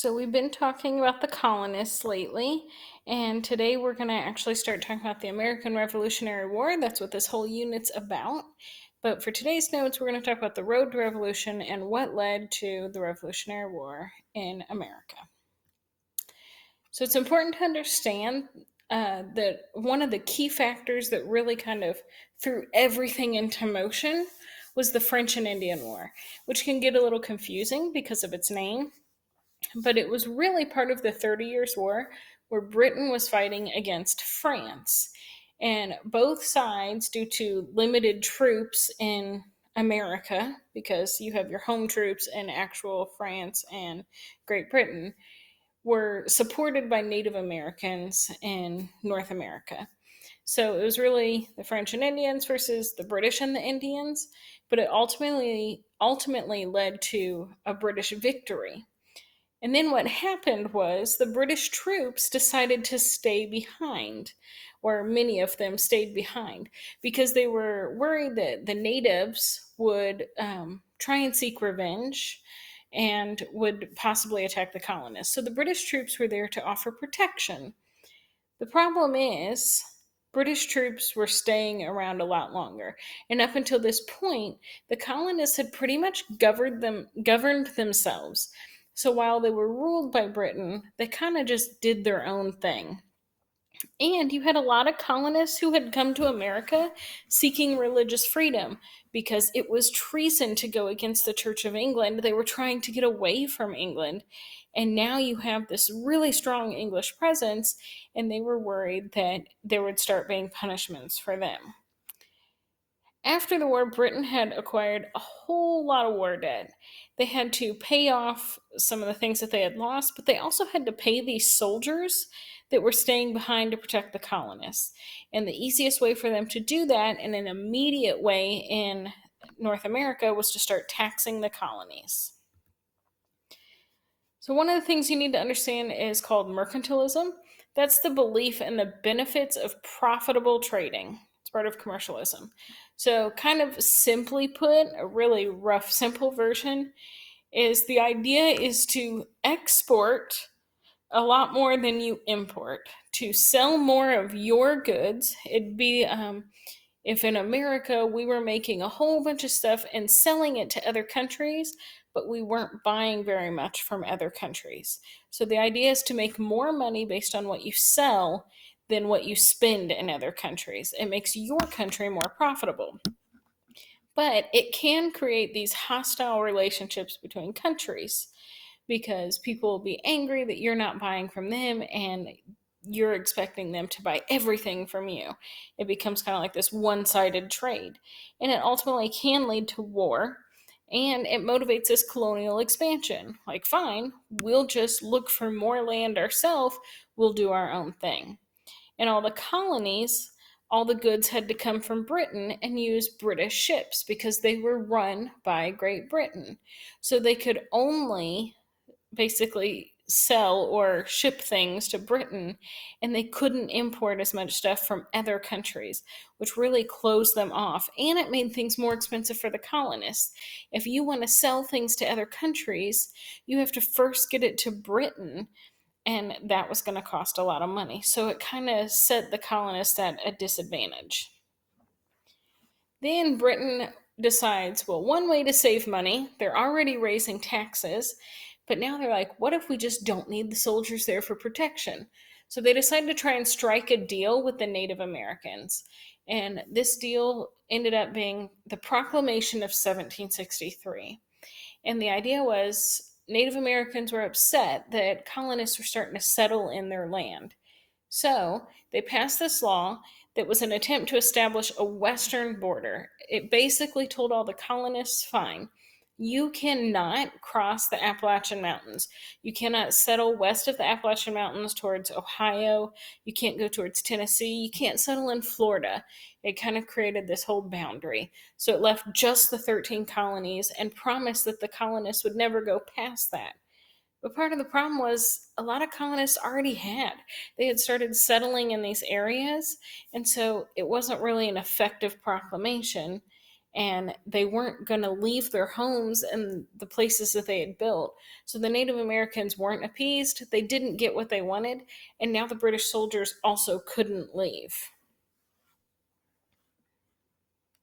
So, we've been talking about the colonists lately, and today we're going to actually start talking about the American Revolutionary War. That's what this whole unit's about. But for today's notes, we're going to talk about the road to revolution and what led to the Revolutionary War in America. So, it's important to understand that one of the key factors that really kind of threw everything into motion was the French and Indian War, which can get a little confusing because of its name, but it was really part of the 30 Years' War where Britain was fighting against France. And both sides, due to limited troops in America, because you have your home troops in actual France and Great Britain, were supported by Native Americans in North America. So it was really the French and Indians versus the British and the Indians, but it ultimately led to a British victory. And then what happened was the British troops decided to stay behind, or many of them stayed behind, because they were worried that the natives would try and seek revenge and would possibly attack the colonists. So the British troops were there to offer protection. The problem is, British troops were staying around a lot longer. And up until this point, the colonists had pretty much governed themselves. So while they were ruled by Britain, they kind of just did their own thing. And you had a lot of colonists who had come to America seeking religious freedom because it was treason to go against the Church of England. They were trying to get away from England. And now you have this really strong English presence, and they were worried that there would start being punishments for them. After the war, Britain had acquired a whole lot of war debt. They had to pay off some of the things that they had lost, but they also had to pay these soldiers that were staying behind to protect the colonists. And the easiest way for them to do that in an immediate way in North America was to start taxing the colonies. So, one of the things you need to understand is called mercantilism. That's the belief in the benefits of profitable trading. It's part of commercialism. So, kind of simply put, a really rough, simple version is the idea is to export a lot more than you import, to sell more of your goods. It'd be if in America we were making a whole bunch of stuff and selling it to other countries, but we weren't buying very much from other countries. So the idea is to make more money based on what you sell than what you spend in other countries. It makes your country more profitable. But it can create these hostile relationships between countries because people will be angry that you're not buying from them and you're expecting them to buy everything from you. It becomes kind of like this one sided trade. And it ultimately can lead to war, and it motivates this colonial expansion. Like, fine, we'll just look for more land ourselves, we'll do our own thing. In all the colonies, all the goods had to come from Britain and use British ships because they were run by Great Britain. So they could only basically sell or ship things to Britain, and they couldn't import as much stuff from other countries, which really closed them off. And it made things more expensive for the colonists. If you want to sell things to other countries, you have to first get it to Britain, and that was going to cost a lot of money. So it kind of set the colonists at a disadvantage. Then Britain decides, well, one way to save money, they're already raising taxes, but now they're like, what if we just don't need the soldiers there for protection? So they decided to try and strike a deal with the Native Americans. And this deal ended up being the Proclamation of 1763. And the idea was Native Americans were upset that colonists were starting to settle in their land. So they passed this law that was an attempt to establish a western border. It basically told all the colonists, fine, you cannot cross the Appalachian Mountains. You cannot settle west of the Appalachian Mountains towards Ohio. You can't go towards Tennessee. You can't settle in Florida. It kind of created this whole boundary. So it left just the 13 colonies and promised that the colonists would never go past that. But part of the problem was a lot of colonists already had. They had started settling in these areas, and so it wasn't really an effective proclamation. and they weren't going to leave their homes and the places that they had built. So the Native Americans weren't appeased, they didn't get what they wanted, and now the British soldiers also couldn't leave.